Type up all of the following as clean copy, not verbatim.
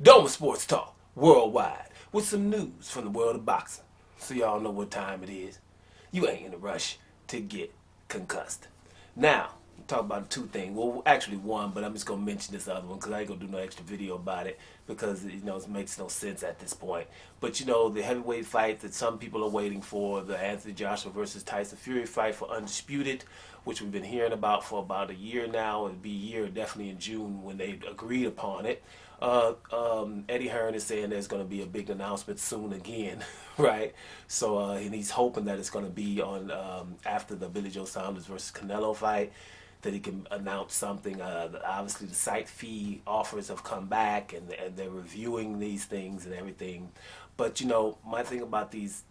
Doma Sports Talk worldwide with some news from the world of boxing. So y'all know what time it is. You ain't in a rush to get concussed. Now, we'll talk about two things. Well, actually one, but I'm just gonna mention this other one because I ain't gonna do no extra video about it because it makes no sense at this point. But the heavyweight fight that some people are waiting for, the Anthony Joshua versus Tyson Fury fight for Undisputed, which we've been hearing about for about a year now. It'll be a year definitely in June when they agreed upon it. Eddie Hearn is saying there's going to be a big announcement soon again, right? So, and he's hoping that it's going to be on after the Billy Joe Saunders versus Canelo fight, that he can announce something. Obviously, the site fee offers have come back, and they're reviewing these things and everything. But my thing about these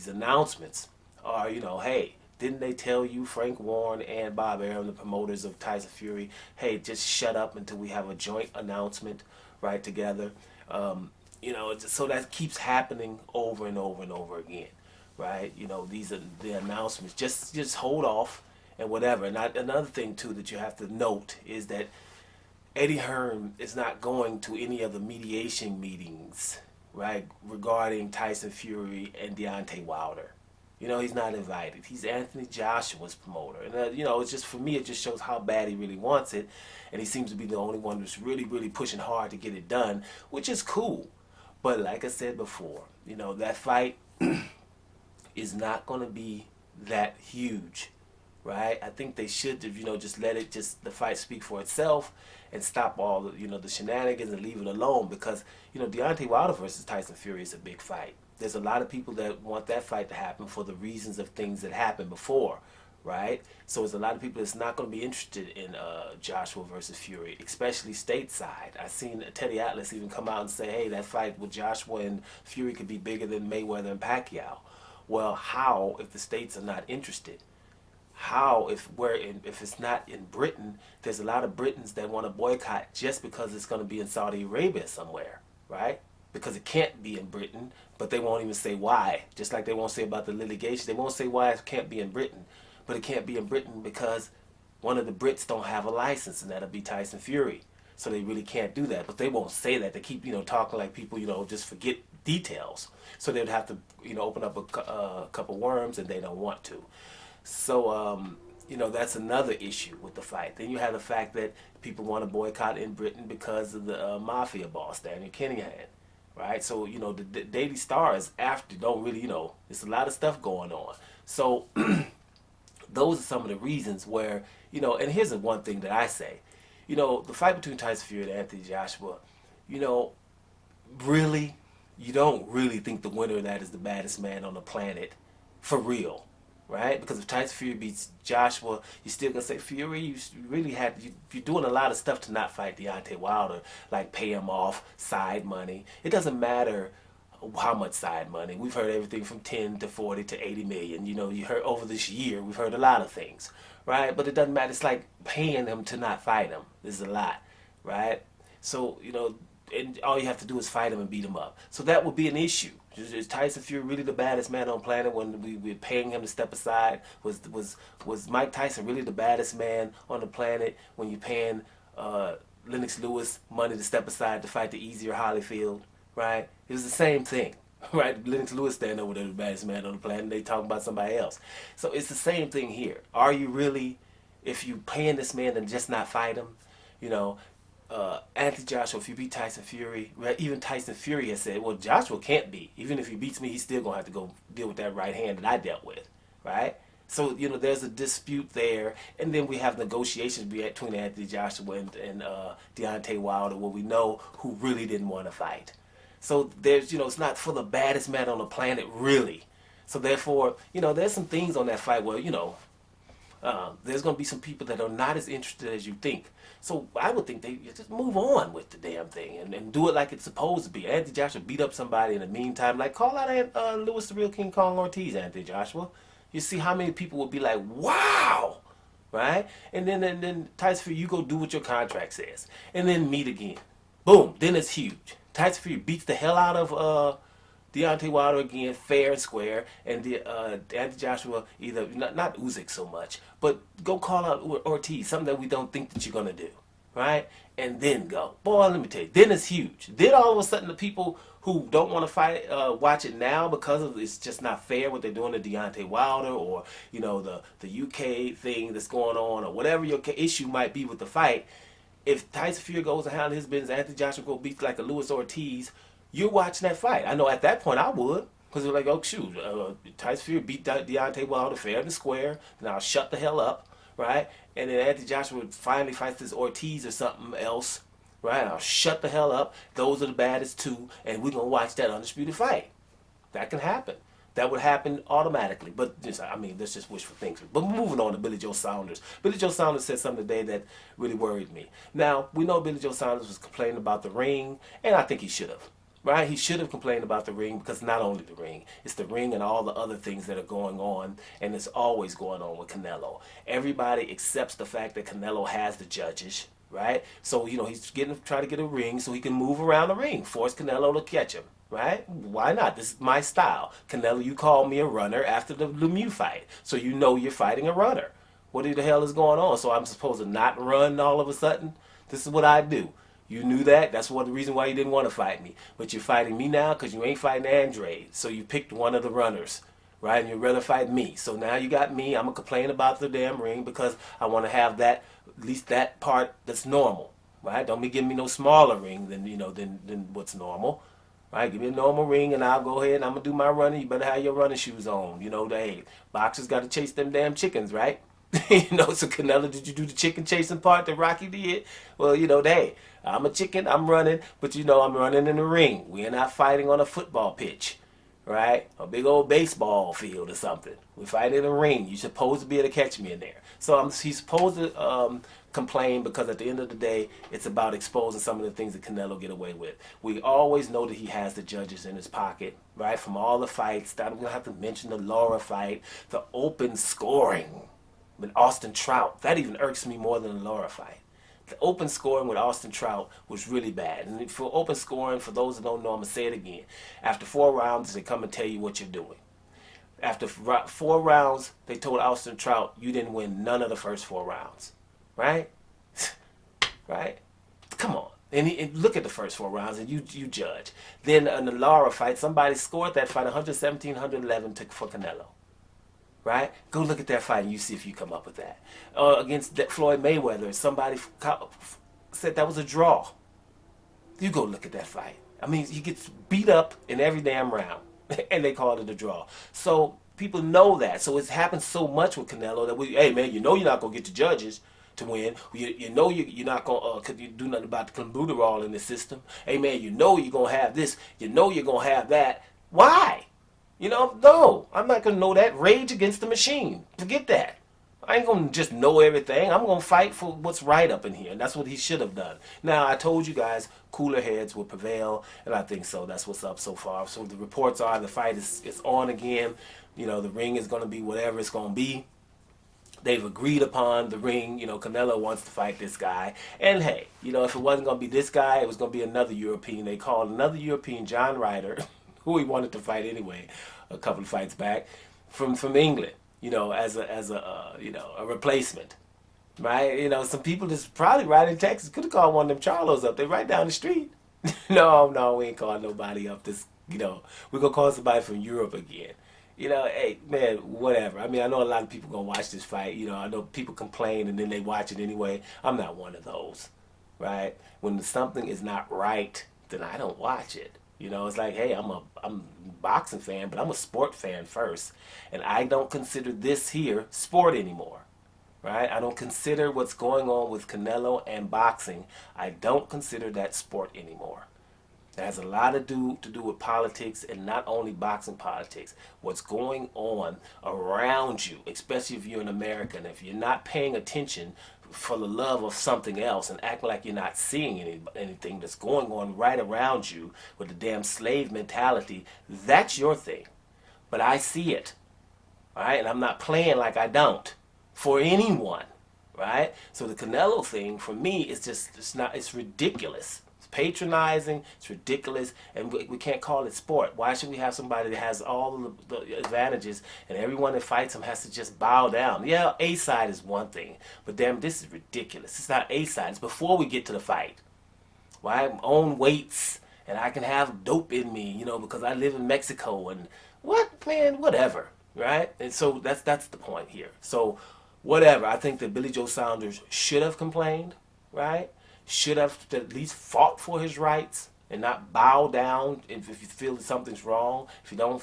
announcements are, hey, didn't they tell you, Frank Warren and Bob Arum, the promoters of Tyson Fury, hey, just shut up until we have a joint announcement, right, together? So that keeps happening over and over and over again, right? These are the announcements. Just hold off and whatever. And another thing, too, that you have to note is that Eddie Hearn is not going to any of the mediation meetings, right, regarding Tyson Fury and Deontay Wilder. He's not invited. He's Anthony Joshua's promoter. And, it's just, for me, it just shows how bad he really wants it. And he seems to be the only one who's really, really pushing hard to get it done, which is cool. But like I said before, that fight is not going to be that huge, right? I think they should, just let the fight speak for itself and stop all the shenanigans and leave it alone because, Deontay Wilder versus Tyson Fury is a big fight. There's a lot of people that want that fight to happen for the reasons of things that happened before, right? So there's a lot of people that's not going to be interested in Joshua versus Fury, especially stateside. I've seen Teddy Atlas even come out and say, hey, that fight with Joshua and Fury could be bigger than Mayweather and Pacquiao. Well, how if the states are not interested? How if it's not in Britain? There's a lot of Britons that want to boycott just because it's going to be in Saudi Arabia somewhere, right? Because it can't be in Britain, but they won't even say why. Just like they won't say about the litigation. They won't say why it can't be in Britain. But it can't be in Britain because one of the Brits don't have a license, and that'll be Tyson Fury. So they really can't do that. But they won't say that. They keep, talking like people, just forget details. So they would have to, open up a couple worms, and they don't want to. So, that's another issue with the fight. Then you have the fact that people want to boycott in Britain because of the mafia boss, Daniel Kinahan. Right, so the Daily Star is after don't really there's a lot of stuff going on. So those are some of the reasons where and here's the one thing that I say, the fight between Tyson Fury and Anthony Joshua, really, you don't really think the winner of that is the baddest man on the planet, for real. Right? Because if Tyson Fury beats Joshua, you're still going to say, Fury, you really you're doing a lot of stuff to not fight Deontay Wilder, like pay him off, side money. It doesn't matter how much side money. We've heard everything from 10 to 40 to 80 million. You heard over this year, we've heard a lot of things, right? But it doesn't matter. It's like paying him to not fight him. This is a lot, right? So, and all you have to do is fight him and beat him up. So that would be an issue. Is Tyson Fury really the baddest man on the planet when we were paying him to step aside? Was Mike Tyson really the baddest man on the planet when you're paying Lennox Lewis money to step aside to fight the easier Holyfield? Right? It was the same thing. Right? Lennox Lewis standing over there the baddest man on the planet and they talking about somebody else. So it's the same thing here. Are you really, if you paying this man to just not fight him, Anthony Joshua, if you beat Tyson Fury, even Tyson Fury has said, well, Joshua can't beat. Even if he beats me, he's still going to have to go deal with that right hand that I dealt with, right? So, there's a dispute there. And then we have negotiations between Anthony Joshua and Deontay Wilder where we know who really didn't want to fight. So there's, it's not for the baddest man on the planet, really. So therefore, there's some things on that fight where, there's going to be some people that are not as interested as you think. So I would think they just move on with the damn thing and do it like it's supposed to be. Anthony Joshua beat up somebody in the meantime. Like, call out Lewis the Real King Kong Ortiz, Anthony Joshua. You see how many people would be like, wow, right? And then Tyson Fury, you go do what your contract says. And then meet again. Boom, then it's huge. Tyson Fury beats the hell out of Deontay Wilder again, fair and square, and Anthony Joshua either not Usyk so much, but go call out Ortiz, something that we don't think that you're gonna do, right? and then go. Boy, let me tell you, then it's huge. Then all of a sudden, the people who don't want to fight, watch it now because of it's just not fair what they're doing to Deontay Wilder, or the UK thing that's going on, or whatever your issue might be with the fight. If Tyson Fury goes and handles his business, Anthony Joshua go beats like a Luis Ortiz, you're watching that fight. I know at that point I would. Because they're like, oh, shoot, Tyson Fury beat Deontay Wilder fair and square, and I'll shut the hell up, right? And then Anthony Joshua finally fights this Ortiz or something else, right? I'll shut the hell up. Those are the baddest two, and we're going to watch that undisputed fight. That can happen. That would happen automatically. But, that's just wishful thinking. But moving on to Billy Joe Saunders. Billy Joe Saunders said something today that really worried me. Now, we know Billy Joe Saunders was complaining about the ring, and I think he should have. Right? He should have complained about the ring, because not only the ring, it's the ring and all the other things that are going on, and it's always going on with Canelo. Everybody accepts the fact that Canelo has the judges, right? So, he's trying to get a ring so he can move around the ring, force Canelo to catch him, right? Why not? This is my style. Canelo, you called me a runner after the Lemieux fight, so you're fighting a runner. What the hell is going on? So I'm supposed to not run all of a sudden? This is what I do. You knew that. That's the reason why you didn't want to fight me. But you're fighting me now because you ain't fighting Andre. So you picked one of the runners, right? And you'd rather fight me. So now you got me. I'm going to complain about the damn ring because I want to have that, at least that part that's normal, right? Don't be giving me no smaller ring than what's normal, right? Give me a normal ring and I'll go ahead and I'm going to do my running. You better have your running shoes on. Hey, boxers got to chase them damn chickens, right? So Canelo, did you do the chicken chasing part that Rocky did? Well, hey, I'm a chicken, I'm running, but I'm running in the ring. We're not fighting on a football pitch, right? A big old baseball field or something. We fight in a ring. You're supposed to be able to catch me in there. So he's supposed to complain because at the end of the day, it's about exposing some of the things that Canelo get away with. We always know that he has the judges in his pocket, right? From all the fights, I'm going to have to mention the Laura fight, the open scoring with Austin Trout. That even irks me more than the Laura fight. The open scoring with Austin Trout was really bad. And for open scoring, for those that don't know, I'm going to say it again. After 4 rounds, they come and tell you what you're doing. After 4 rounds, they told Austin Trout, you didn't win none of the first 4 rounds. Right? Right? Come on. And look at the first 4 rounds and you judge. Then in the Lara fight, somebody scored that fight 117, 111 for Canelo. Right? Go look at that fight and you see if you come up with that. Against Floyd Mayweather, somebody said that was a draw. You go look at that fight. He gets beat up in every damn round, and they called it a draw. So people know that. So it's happened so much with Canelo that hey man, you're not gonna get the judges to win. You're not gonna do nothing about the clenbuterol in the system. Hey man, you're gonna have this. You're gonna have that. Why? No, I'm not going to know that. Rage against the machine. Forget that. I ain't going to just know everything. I'm going to fight for what's right up in here. And that's what he should have done. Now, I told you guys cooler heads will prevail. And I think so. That's what's up so far. So the reports are the fight is on again. The ring is going to be whatever it's going to be. They've agreed upon the ring. Canelo wants to fight this guy. And hey, if it wasn't going to be this guy, it was going to be another European. They called another European, John Ryder, who he wanted to fight anyway, a couple of fights back, from England, as a replacement, right? Some people just probably right in Texas could have called one of them Charlos up. They're right down the street. No, we ain't calling nobody up. We're gonna call somebody from Europe again. Hey man, whatever. I know a lot of people gonna watch this fight. I know people complain and then they watch it anyway. I'm not one of those, right? When something is not right, then I don't watch it. It's like, hey, I'm a boxing fan, but I'm a sport fan first. And I don't consider this here sport anymore, right? I don't consider what's going on with Canelo and boxing. I don't consider that sport anymore. It has a lot to do with politics, and not only boxing politics. What's going on around you, especially if you're an American. If you're not paying attention for the love of something else and act like you're not seeing anything that's going on right around you with the damn slave mentality, that's your thing. But I see it, right? And I'm not playing like I don't for anyone, right? So the Canelo thing for me is it's ridiculous. It's patronizing, it's ridiculous, and we can't call it sport. Why should we have somebody that has all the advantages and everyone that fights him has to just bow down? Yeah, A side is one thing, but damn, this is ridiculous. It's not A side. It's before we get to the fight. Why I own weights and I can have dope in me, you know, because I live in Mexico and what, man, whatever, right? And so that's the point here. So whatever, I think that Billy Joe Saunders should have complained, right? Should have at least fought for his rights and not bow down if you feel that something's wrong. If you don't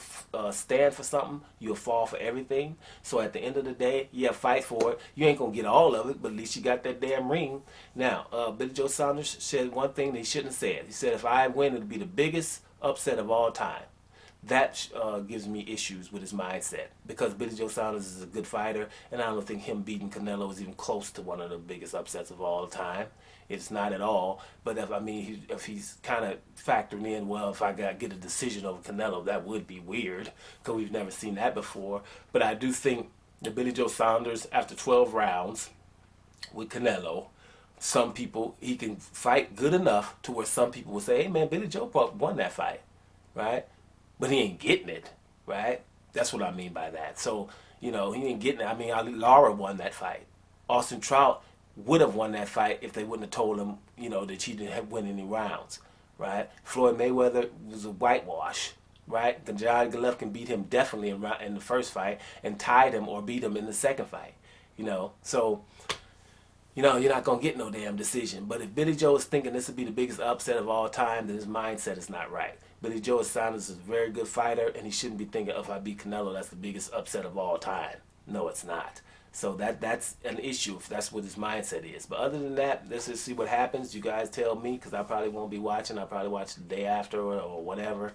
stand for something, you'll fall for everything. So at the end of the day, yeah, fight for it. You ain't gonna get all of it, but at least you got that damn ring. Now, Billy Joe Saunders said one thing that he shouldn't have said. He said, if I win, it'll be the biggest upset of all time. That gives me issues with his mindset, because Billy Joe Saunders is a good fighter, and I don't think him beating Canelo is even close to one of the biggest upsets of all time. It's not at all. But if he's kind of factoring in, well, if I get a decision over Canelo, that would be weird, because we've never seen that before. But I do think that Billy Joe Saunders, after 12 rounds with Canelo, some people, he can fight good enough to where some people will say, hey man, Billy Joe won that fight, right? But he ain't getting it, right? That's what I mean by that. So, you know, he ain't getting it. I mean, Lara won that fight. Austin Trout would have won that fight if they wouldn't have told him, you know, that he didn't win any rounds, right? Floyd Mayweather was a whitewash, right? John Golovkin beat him definitely in the first fight and tied him or beat him in the second fight, you know. So, you know, you're not going to get no damn decision. But if Billy Joe is thinking this would be the biggest upset of all time, then his mindset is not right. Billy Joe Saunders is a very good fighter, and he shouldn't be thinking, if I beat Canelo, that's the biggest upset of all time. No, it's not. So that's an issue if that's what his mindset is. But other than that, let's just see what happens. You guys tell me, because I probably won't be watching. I'll probably watch the day after or whatever.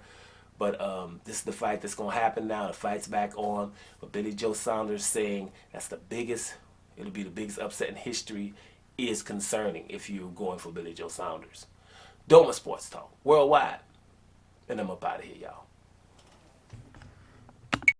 But this is the fight that's going to happen now. The fight's back on. But Billy Joe Saunders saying that's the biggest, it'll be the biggest upset in history, is concerning if you're going for Billy Joe Saunders. Doma Sports Talk, worldwide. And I'm up out of here, y'all.